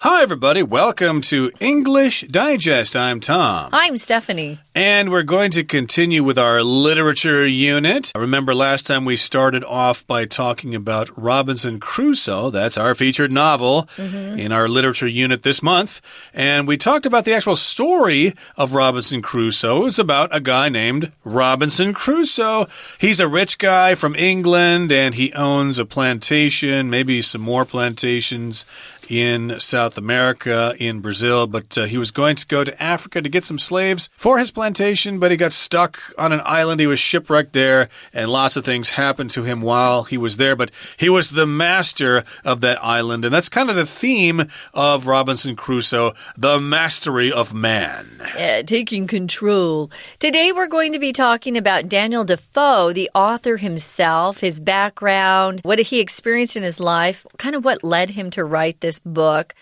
Hi, everybody. Welcome to English Digest. I'm Tom. I'm Stephanie. And we're going to continue with our literature unit. Remember last time we started off by talking about Robinson Crusoe. That's our featured novel in our literature unit this month. And we talked about the actual story of Robinson Crusoe. It was about a guy named Robinson Crusoe. He's a rich guy from England, and he owns a plantation, maybe some more plantations in South America, in Brazil, but he was going to go to Africa to get some slaves for his plantation, but he got stuck on an island. He was shipwrecked there, and lots of things happened to him while he was there, but he was the master of that island, and that's kind of the theme of Robinson Crusoe, the mastery of man. Yeah, taking control. Today we're going to be talking about Daniel Defoe, the author himself, his background, what he experienced in his life, kind of what led him to write this book.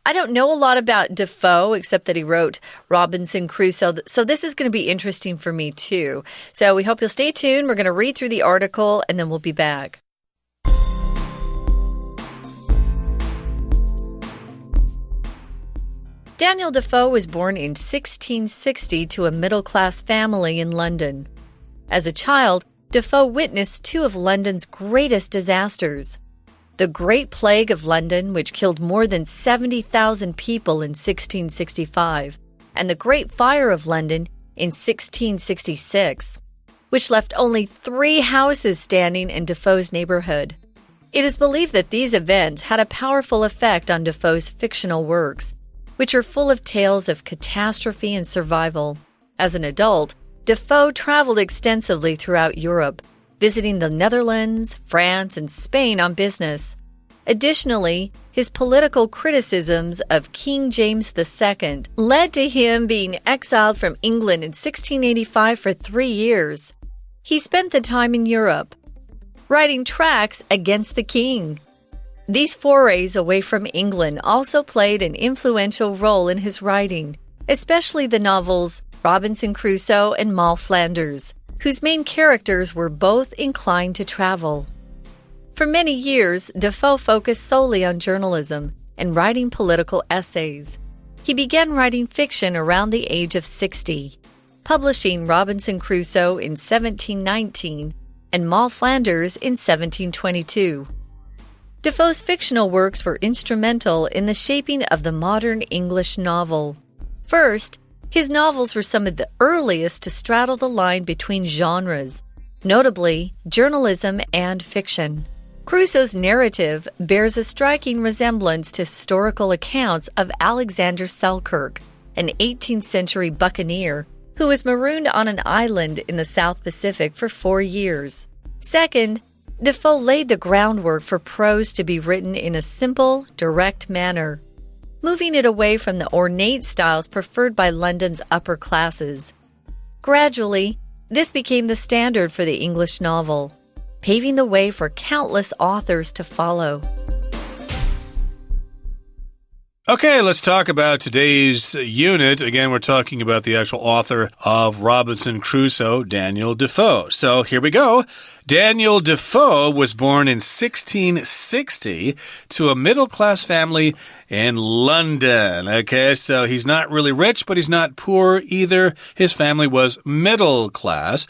I don't know a lot about Defoe except that he wrote Robinson Crusoe, so this is going to be interesting for me too. So we hope you'll stay tuned. We're going to read through the article and then we'll be back. Daniel Defoe was born in 1660 to a middle-class family in London. As a child, Defoe witnessed two of London's greatest disasters. The Great Plague of London, which killed more than 70,000 people in 1665, and the Great Fire of London in 1666, which left only 3 houses standing in Defoe's neighborhood. It is believed that these events had a powerful effect on Defoe's fictional works, which are full of tales of catastrophe and survival. As an adult, Defoe traveled extensively throughout Europe, visiting the Netherlands, France, and Spain on business. Additionally, his political criticisms of King James II led to him being exiled from England in 1685 for 3 years. He spent the time in Europe, writing tracts against the king. These forays away from England also played an influential role in his writing, especially the novels Robinson Crusoe and Moll Flanders, whose main characters were both inclined to travel. For many years, Defoe focused solely on journalism and writing political essays. He began writing fiction around the age of 60, publishing Robinson Crusoe in 1719 and Moll Flanders in 1722. Defoe's fictional works were instrumental in the shaping of the modern English novel. First, his novels were some of the earliest to straddle the line between genres, notably journalism and fiction. Crusoe's narrative bears a striking resemblance to historical accounts of Alexander Selkirk, an 18th century buccaneer who was marooned on an island in the South Pacific for 4 years. Second, Defoe laid the groundwork for prose to be written in a simple, direct manner, moving it away from the ornate styles preferred by London's upper classes. Gradually, this became the standard for the English novel, paving the way for countless authors to follow. Okay, let's talk about today's unit. Again, we're talking about the actual author of Robinson Crusoe, Daniel Defoe. So here we go. Daniel Defoe was born in 1660 to a middle-class family in London. Okay, so he's not really rich, but he's not poor either. His family was middle class.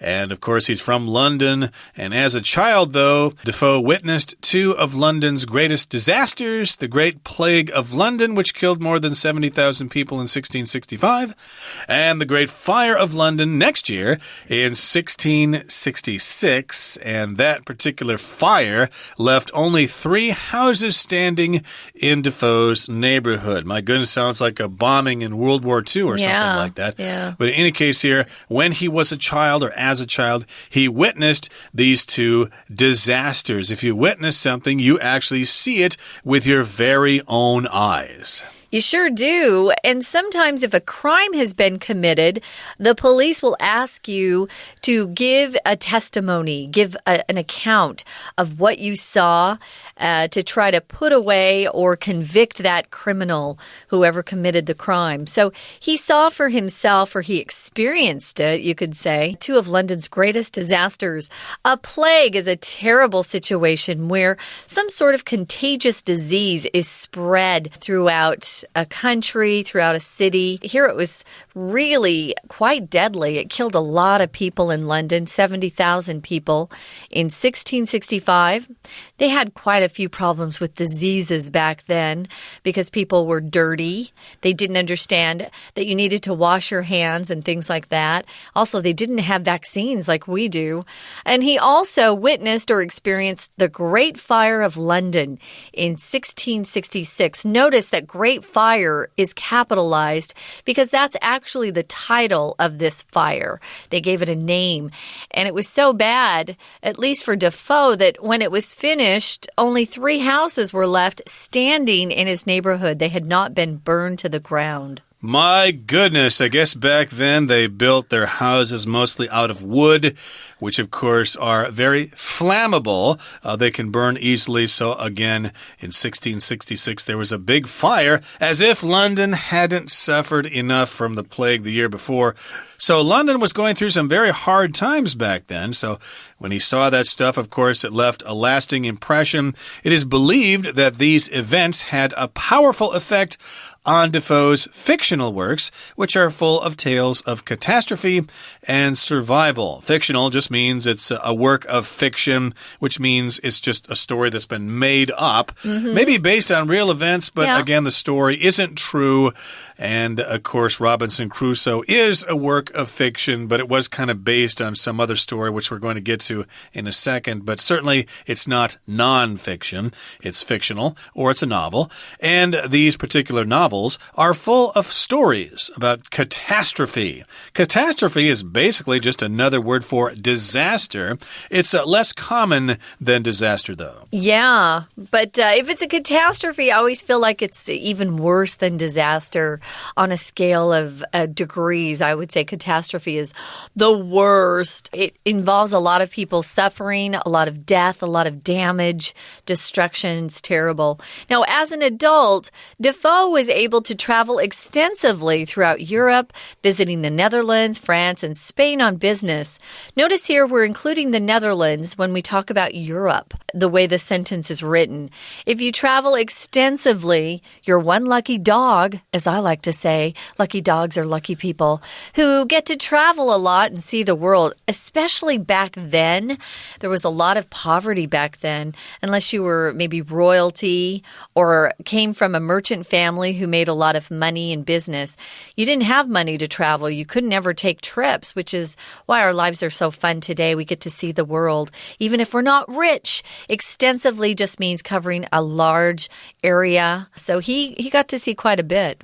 And, of course, he's from London. And as a child, though, Defoe witnessed 2 of London's greatest disasters, the Great Plague of London, which killed more than 70,000 people in 1665, and the Great Fire of London next year in 1666. And that particular fire left only 3 houses standing in Defoe's neighborhood. My goodness, sounds like a bombing in World War II or something like that. Yeah. But in any case here, when he was a child or as a child, he witnessed these 2 disasters. If you witness something, you actually see it with your very own eyes. You sure do. And sometimes if a crime has been committed, the police will ask you to give a testimony, give an account of what you saw to try to put away or convict that criminal, whoever committed the crime. So he saw for himself, or he experienced it, you could say, two of London's greatest disasters. A plague is a terrible situation where some sort of contagious disease is spread throughout a country, throughout a city. Here it was really quite deadly. It killed a lot of people in London, 70,000 people. In 1665, they had quite a few problems with diseases back then because people were dirty. They didn't understand that you needed to wash your hands and things like that. Also, they didn't have vaccines like we do. And he also witnessed or experienced the Great Fire of London in 1666. Notice that Great Fire is capitalized because that's actually the title of this fire. They gave it a name. And it was so bad, at least for Defoe, that when it was finished, only 3 houses were left standing in his neighborhood. They had not been burned to the ground. My goodness, I guess back then they built their houses mostly out of wood, which of course are very flammable. They can burn easily. So again, in 1666, there was a big fire, as if London hadn't suffered enough from the plague the year before. So London was going through some very hard times back then. So when he saw that stuff, of course, it left a lasting impression. It is believed that these events had a powerful effect on Defoe's fictional works, which are full of tales of catastrophe and survival. Fictional just means it's a work of fiction, which means it's just a story that's been made up, maybe based on real events, but again, the story isn't true. And of course, Robinson Crusoe is a work of fiction, but it was kind of based on some other story, which we're going to get to in a second. But certainly, it's not non-fiction. It's fictional, or it's a novel. And these particular novels are full of stories about catastrophe. Catastrophe is basically just another word for disaster. It's less common than disaster, though. Yeah, but if it's a catastrophe, I always feel like it's even worse than disaster. On a scale of degrees, I would say catastrophe is the worst. It involves a lot of people suffering, a lot of death, a lot of damage, destruction. It's terrible. Now, as an adult, Defoe was able to travel extensively throughout Europe, visiting the Netherlands, France, and Spain on business. Notice here we're including the Netherlands when we talk about Europe, the way the sentence is written. If you travel extensively, you're one lucky dog, as I like to say. Lucky dogs are lucky people who get to travel a lot and see the world, especially back then. There was a lot of poverty back then, unless you were maybe royalty or came from a merchant family who made a lot of money in business. You didn't have money to travel. You couldn't ever take trips, which is why our lives are so fun today. We get to see the world. Even if we're not rich, extensively just means covering a large area. So he got to see quite a bit.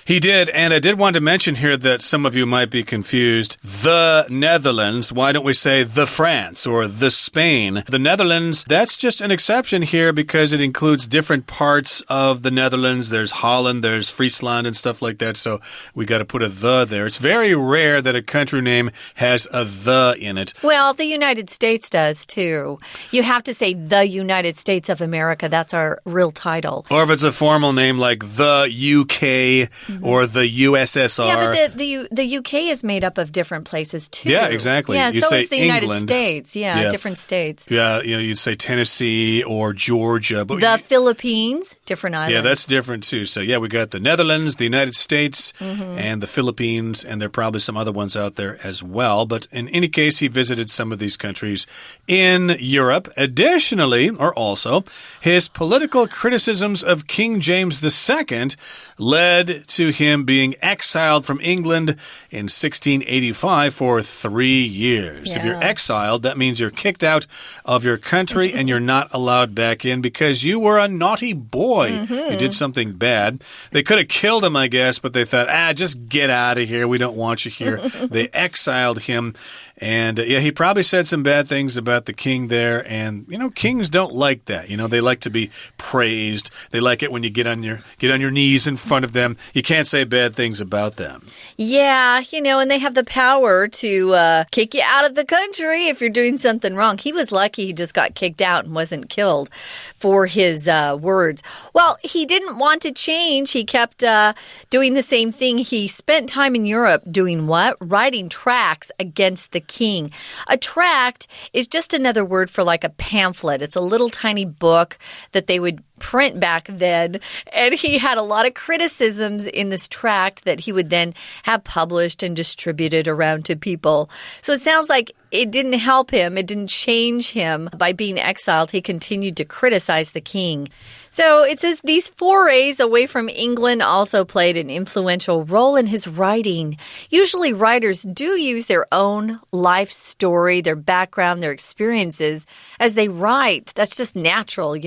He did, and I did want to mention here that some of you might be confused. The Netherlands, why don't we say the France or the Spain? The Netherlands, that's just an exception here because it includes different parts of the Netherlands. There's Holland, there's Friesland and stuff like that, so we got to put a the there. It's very rare that a country name has a the in it. Well, the United States does too. You have to say the United States of America. That's our real title. Or if it's a formal name like the UK or the USSR. Yeah, but the UK is made up of different places too. Yeah, exactly. Yeah, you so say is the England. United States. Yeah, different states. Yeah, you'd say Tennessee or Georgia. But the Philippines, different islands. Yeah, that's different too. So yeah, we got the Netherlands, the United States, and the Philippines, and there are probably some other ones out there as well. But in any case, he visited some of these countries in Europe. Additionally, or also, his political criticisms of King James II led to him being exiled from England in 1685 for 3 years. Yeah. If you're exiled, that means you're kicked out of your country and you're not allowed back in because you were a naughty boy. You did something bad. They could have killed him, I guess, but they thought, just get out of here. We don't want you here. They exiled him. And yeah, he probably said some bad things about the king there. And, kings don't like that. They like to be praised. They like it when you get on your knees in front of them. You can't say bad things about them. Yeah, and they have the power to kick you out of the country if you're doing something wrong. He was lucky he just got kicked out and wasn't killed for his words. Well, he didn't want to change. He kept doing the same thing. He spent time in Europe doing what? Writing tracts against the king. A tract is just another word for like a pamphlet. It's a little tiny book that they would print back then, and he had a lot of criticisms in this tract that he would then have published and distributed around to people. So it sounds like it didn't help him. It didn't change him. By being exiled, he continued to criticize the king. So it says these forays away from England also played an influential role in his writing. Usually writers do use their own life story, their background, their experiences as they write. That's just natural,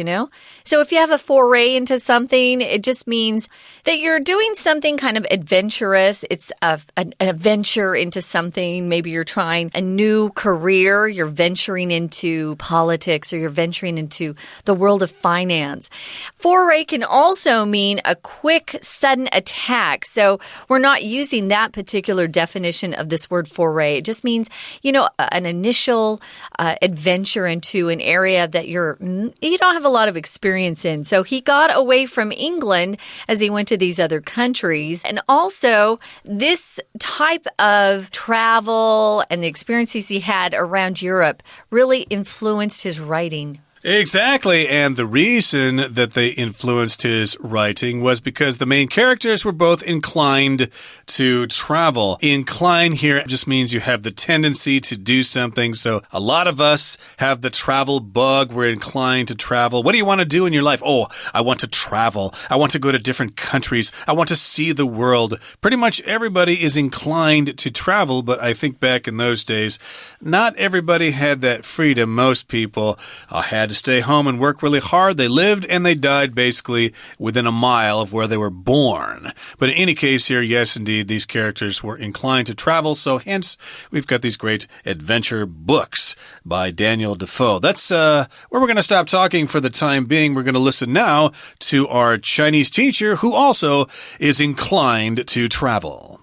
So if you have a foray into something, it just means that you're doing something kind of adventurous. It's an adventure into something. Maybe you're trying a new career. You're venturing into politics, or you're venturing into the world of finance. Foray can also mean a quick, sudden attack. So we're not using that particular definition of this word foray. It just means, an initial adventure into an area that you don't have a lot of experience in. So he got away from England as he went to these other countries. And also, this type of travel and the experiences he had around Europe really influenced his writing. Exactly, and the reason that they influenced his writing was because the main characters were both inclined to travel. Incline here just means you have the tendency to do something. So a lot of us have the travel bug. We're inclined to travel. What do you want to do in your life? Oh, I want to travel. I want to go to different countries. I want to see the world. Pretty much everybody is inclined to travel, but I think back in those days, not everybody had that freedom. Most people had to stay home and work really hard. They lived and they died basically within a mile of where they were born. But in any case here, yes, indeed, these characters were inclined to travel, so hence we've got these great adventure books by Daniel Defoe. That's where we're going to stop talking for the time being. We're going to listen now to our Chinese teacher who also is inclined to travel.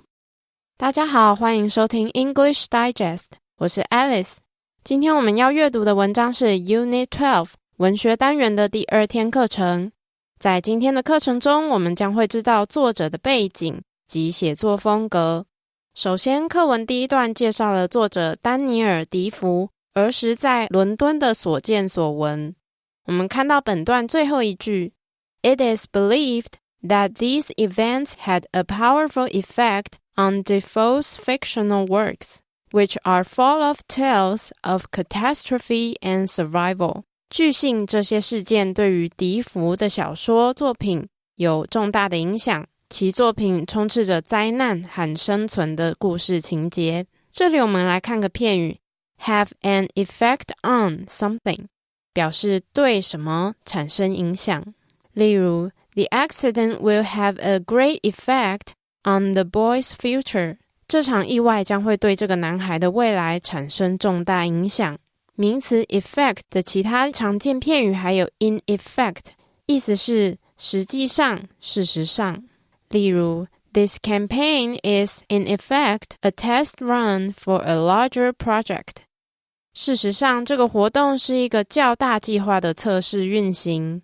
大家好，欢迎收听 English Digest， 我是 Alice。今天我们要阅读的文章是 Unit 12文学单元的第2天课程。在今天的课程中，我们将会知道作者的背景及写作风格。首先，课文第一段介绍了作者丹尼尔·迪福儿时在伦敦的所见所闻。我们看到本段最后一句 It is believed that these events had a powerful effect on Defoe's fictional works, which are full of tales of catastrophe and survival. 据信这些事件对于迪福的小说作品有重大的影响，其作品充斥着灾难和生存的故事情节。这里我们来看个片语 have an effect on something， 表示对什么产生影响。例如 The accident will have a great effect on the boy's future. 这场意外将会对这个男孩的未来产生重大影响。名词 effect 的其他常见片语还有 in effect， 意思是实际上、事实上。例如 This campaign is in effect a test run for a larger project. 事实上，这个活动是一个较大计划的测试运行。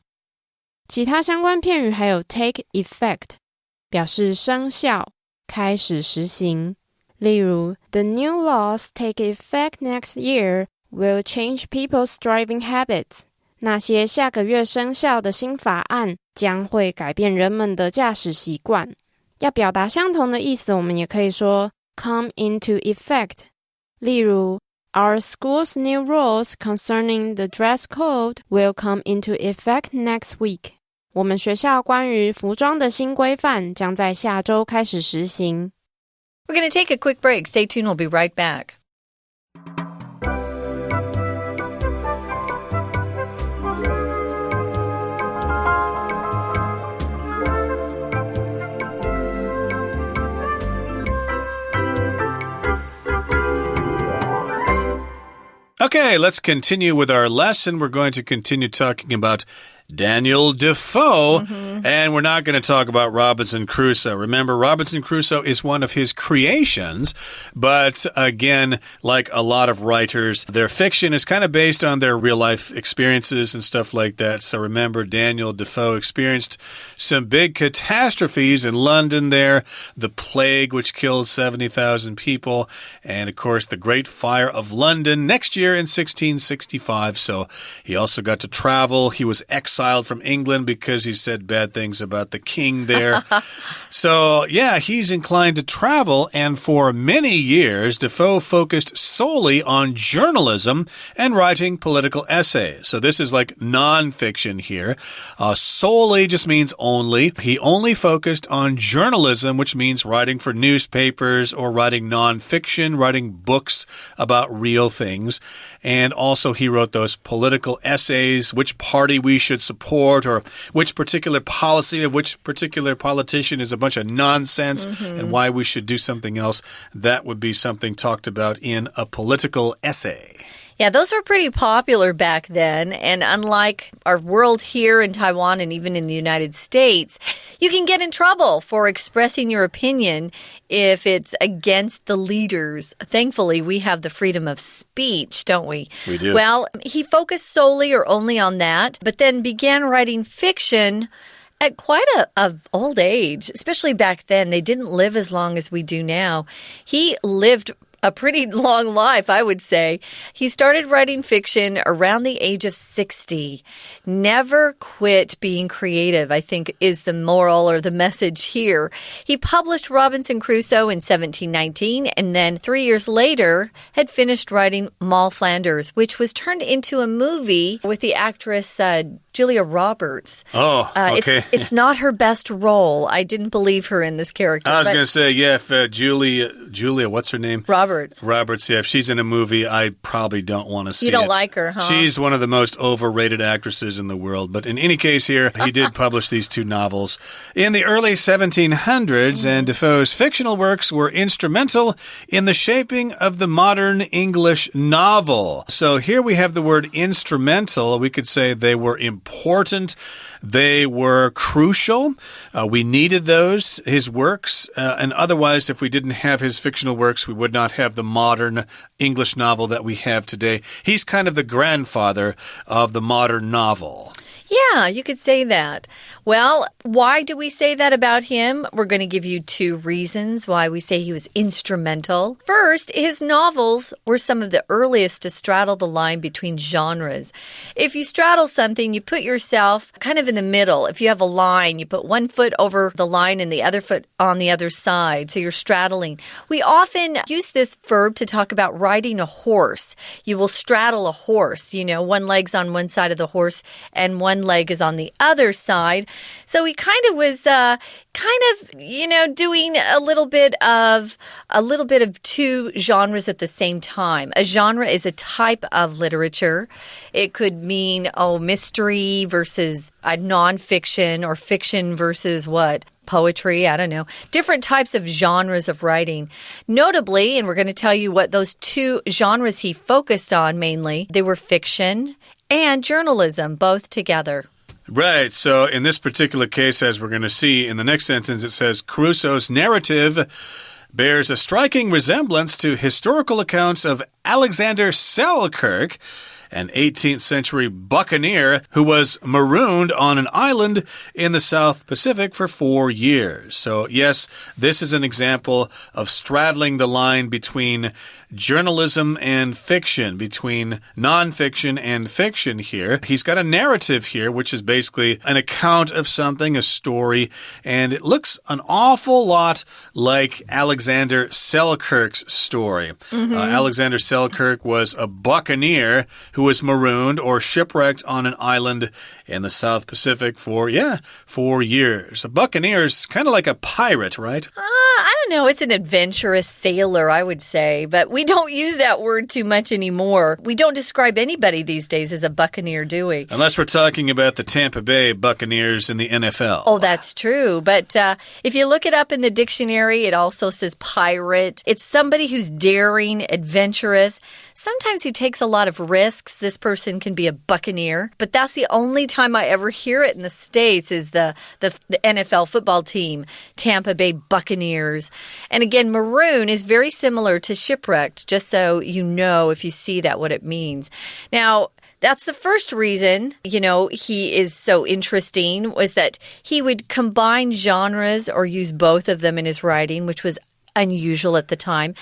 其他相关片语还有 take effect， 表示生效、开始实行。例如 The new laws take effect next year will change people's driving habits. 那些下个月生效的新法案将会改变人们的驾驶习惯。要表达相同的意思，我们也可以说 come into effect. 例如 Our school's new rules concerning the dress code will come into effect next week. 我们学校关于服装的新规范将在下周开始实行。We're going to take a quick break. Stay tuned. We'll be right back. Okay, let's continue with our lesson. We're going to continue talking about Daniel Defoe, and we're not going to talk about Robinson Crusoe. Remember, Robinson Crusoe is one of his creations, but again, like a lot of writers, their fiction is kind of based on their real-life experiences and stuff like that. So remember, Daniel Defoe experienced some big catastrophes in London there, the plague which killed 70,000 people, and of course, the Great Fire of London next year in 1665. So he also got to travel. He was exiled from England because he said bad things about the king there. So, yeah, he's inclined to travel, and for many years, Defoe focused solely on journalism and writing political essays. So this is like nonfiction here. Solely just means only. He only focused on journalism, which means writing for newspapers or writing nonfiction, writing books about real things. And also he wrote those political essays, which party we should support or which particular policy of which particular politician is a bunch of nonsense and why we should do something else. That would be something talked about in a political essay. Yeah, those were pretty popular back then, and unlike our world here in Taiwan and even in the United States, you can get in trouble for expressing your opinion if it's against the leaders. Thankfully, we have the freedom of speech, don't we? We do. Well, he focused solely or only on that, but then began writing fiction at quite a old age, especially back then. They didn't live as long as we do now. He lived a pretty long life, I would say. He started writing fiction around the age of 60. Never quit being creative, I think, is the moral or the message here. He published Robinson Crusoe in 1719, and then 3 years later had finished writing Moll Flanders, which was turned into a movie with the actress Julia Roberts. Oh, okay. It's not her best role. I didn't believe her in this character. I was going to say, yeah, if Julia, what's her name? Roberts, yeah, if she's in a movie, I probably don't want to see it. You don't like her, huh? She's one of the most overrated actresses in the world. But in any case here, he did publish these two novels in the early 1700s, and Defoe's fictional works were instrumental in the shaping of the modern English novel. So here we have the word instrumental. We could say they were important. They were crucial. We needed those, his works. And otherwise, if we didn't have his fictional works, we would not have the modern English novel that we have today. He's kind of the grandfather of the modern novel. Yeah, you could say that. Well, why do we say that about him? We're going to give you two reasons why we say he was instrumental. First, his novels were some of the earliest to straddle the line between genres. If you straddle something, you put yourself kind of in the middle. If you have a line, you put one foot over the line and the other foot on the other side. So you're straddling. We often use this verb to talk about riding a horse. You will straddle a horse. You know, one leg's on one side of the horse and one leg is on the other side. So he kind of was doing a little bit of two genres at the same time. A genre is a type of literature. It could mean mystery versus nonfiction, or fiction versus what? Poetry, I don't know. Different types of genres of writing. Notably, and we're going to tell you what those two genres he focused on mainly, they were fiction and journalism, both together. Right, so in this particular case, as we're going to see in the next sentence, it says, Crusoe's narrative bears a striking resemblance to historical accounts of Alexander Selkirk, an 18th century buccaneer who was marooned on an island in the South Pacific for 4 years. So, yes, this is an example of straddling the line between journalism and fiction, between nonfiction and fiction here. He's got a narrative here, which is basically an account of something, a story, and it looks an awful lot like Alexander Selkirk's story. Alexander Selkirk was a buccaneer who was marooned or shipwrecked on an island in the South Pacific for 4 years. A buccaneer is kind of like a pirate, right? I don't know. It's an adventurous sailor, I would say, but we don't use that word too much anymore. We don't describe anybody these days as a buccaneer, do we? Unless we're talking about the Tampa Bay Buccaneers in the NFL. Oh, that's true. But if you look it up in the dictionary, it also says pirate. It's somebody who's daring, adventurous. Sometimes he takes a lot of risks. This person can be a buccaneer. But that's the only time I ever hear it in the States is the NFL football team, Tampa Bay Buccaneers. And again, maroon is very similar to shipwrecked, just so you know if you see that what it means. Now, that's the first reason, he is so interesting, was that he would combine genres or use both of them in his writing, which was unusual at the time.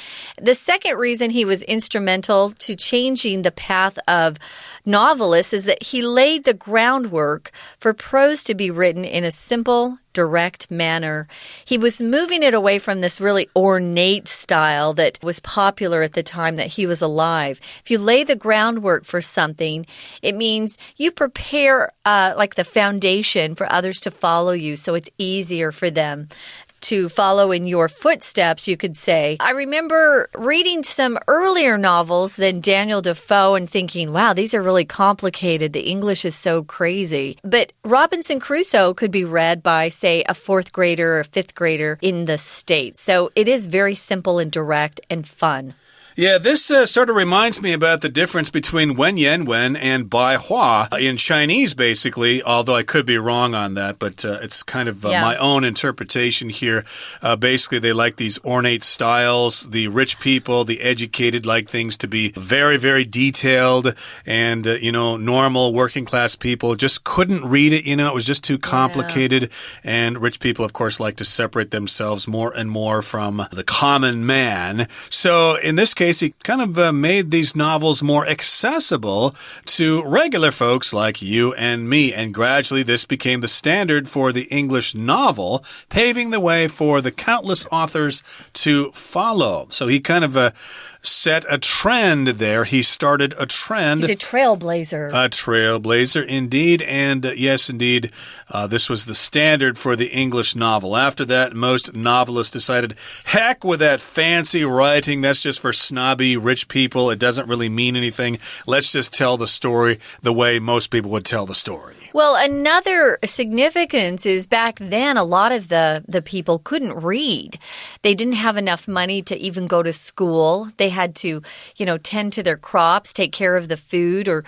The second reason he was instrumental to changing the path of novelists is that he laid the groundwork for prose to be written in a simple, direct manner. He was moving it away from this really ornate style that was popular at the time that he was alive. If you lay the groundwork for something, it means you prepare like the foundation for others to follow you, so it's easier for them to follow in your footsteps, you could say. I remember reading some earlier novels than Daniel Defoe and thinking, wow, these are really complicated. The English is so crazy. But Robinson Crusoe could be read by, say, a fourth grader or a fifth grader in the States. So it is very simple and direct and fun. Yeah, this sort of reminds me about the difference between wen yan wen and bai hua in Chinese, basically, although I could be wrong on that, but it's kind of my own interpretation here. Basically, they like these ornate styles. The rich people, the educated, like things to be very, very detailed, and, normal working class people just couldn't read it. It was just too complicated, and rich people, of course, like to separate themselves more and more from the common man. So, in this case, he kind of made these novels more accessible to regular folks like you and me, and gradually this became the standard for the English novel, paving the way for the countless authors to follow. So he kind of set a trend there. He started a trend. He's a trailblazer. A trailblazer, indeed. And yes, indeed, this was the standard for the English novel. After that, most novelists decided, heck with that fancy writing. That's just for snobby rich people. It doesn't really mean anything. Let's just tell the story the way most people would tell the story. Well, another significance is back then a lot of the people couldn't read. They didn't have enough money to even go to school. They had to, tend to their crops, take care of the food, or,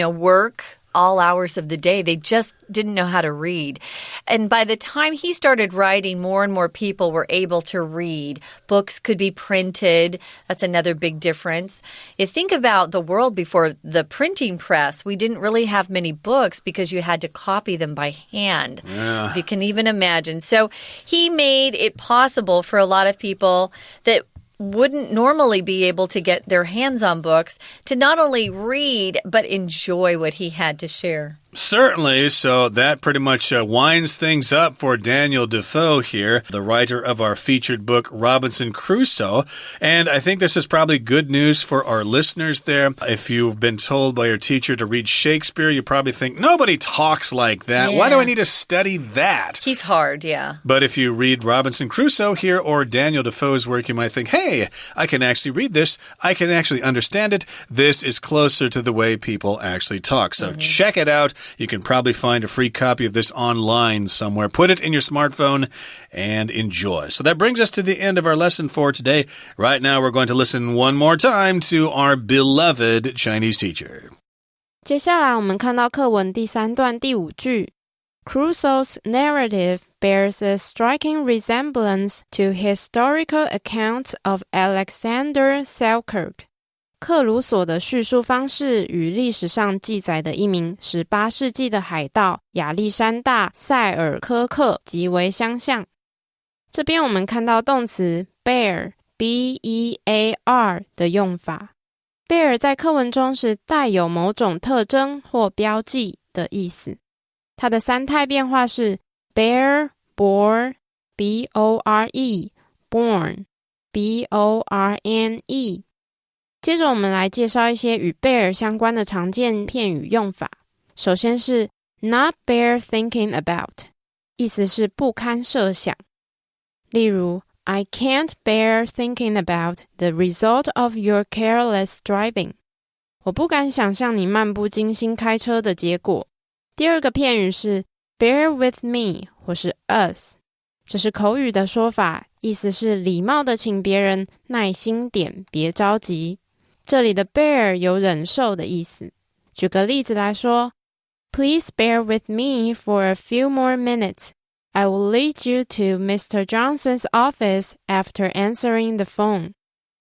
work all hours of the day. They just didn't know how to read. And by the time he started writing, more and more people were able to read. Books could be printed. That's another big difference. You think about the world before the printing press. We didn't really have many books because you had to copy them by hand. Yeah. If you can even imagine. So he made it possible for a lot of people that wouldn't normally be able to get their hands on books to not only read, but enjoy what he had to share. Certainly, so that pretty much winds things up for Daniel Defoe here, the writer of our featured book, Robinson Crusoe. And I think this is probably good news for our listeners there. If you've been told by your teacher to read Shakespeare, you probably think, nobody talks like that. Yeah. Why do I need to study that? He's hard, yeah. But if you read Robinson Crusoe here or Daniel Defoe's work, you might think, hey, I can actually read this. I can actually understand it. This is closer to the way people actually talk. So check it out. You can probably find a free copy of this online somewhere. Put it in your smartphone and enjoy. So that brings us to the end of our lesson for today. Right now, we're going to listen one more time to our beloved Chinese teacher. 接下来我们看到课文第3段第5句 Crusoe's narrative bears a striking resemblance to historical accounts of Alexander Selkirk.克鲁索的叙述方式与历史上记载的一名18世纪的海盗亚历山大·塞尔科克极为相像。这边我们看到动词 bear B-E-A-R 的用法。bear 在课文中是带有某种特征或标记的意思。它的三态变化是 bear, bore, B-O-R-E, born, B-O-R-N-E。接着我们来介绍一些与 bear 相关的常见片语用法。首先是 not bear thinking about， 意思是不堪设想。例如 I can't bear thinking about the result of your careless driving. 我不敢想象你漫不经心开车的结果。第二个片语是 bear with me 或是 us， 这是口语的说法，意思是礼貌的请别人耐心点，别着急。这里的 bear 有忍受的意思。举个例子来说， Please bear with me for a few more minutes. I will lead you to Mr. Johnson's office after answering the phone.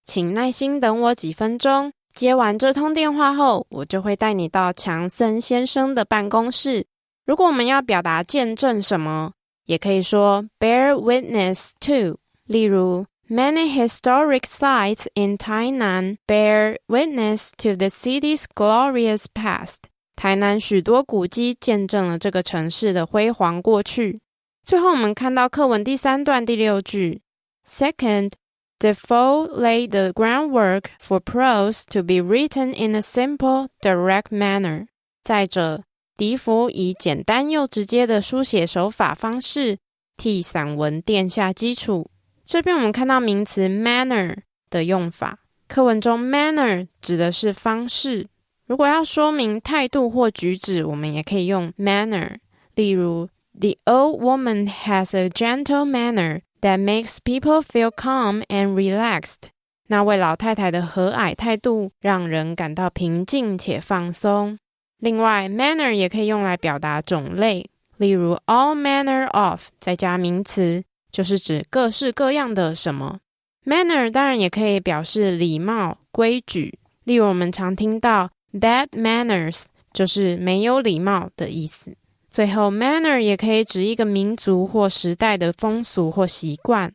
请耐心等我几分钟，接完这通电话后，我就会带你到强森先生的办公室。如果我们要表达见证什么，也可以说 bear witness to。例如 Many historic sites in Tainan bear witness to the city's glorious past. 台南许多古迹见证了这个城市的辉煌过去。最后我们看到课文第3段第6句 Second, Defoe laid the groundwork for prose to be written in a simple, direct manner. 再者，笛福以简单又直接的书写手法方式替散文奠下基础。这边我们看到名词 manner 的用法，课文中 manner 指的是方式，如果要说明态度或举止，我们也可以用 manner。例如 The old woman has a gentle manner that makes people feel calm and relaxed. 那位老太太的和蔼态度让人感到平静且放松。另外 manner 也可以用来表达种类，例如 all manner of 再加名词，就是指各式各样的什么。manner 当然也可以表示礼貌、规矩，例如我们常听到 bad manners 就是没有礼貌的意思。最后 manner 也可以指一个民族或时代的风俗或习惯，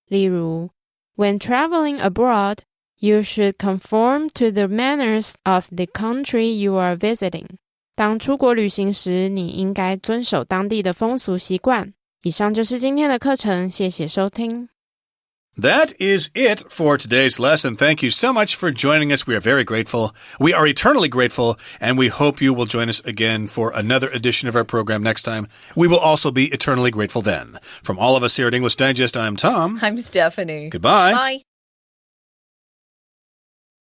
例如 When traveling abroad, you should conform to the manners of the country you are visiting. 当出国旅行时，你应该遵守当地的风俗习惯。以上就是今天的课程，谢谢收听。That is it for today's lesson. Thank you so much for joining us. We are very grateful. We are eternally grateful, and we hope you will join us again for another edition of our program next time. We will also be eternally grateful then. From all of us here at English Digest, I'm Tom. I'm Stephanie. Goodbye. Bye.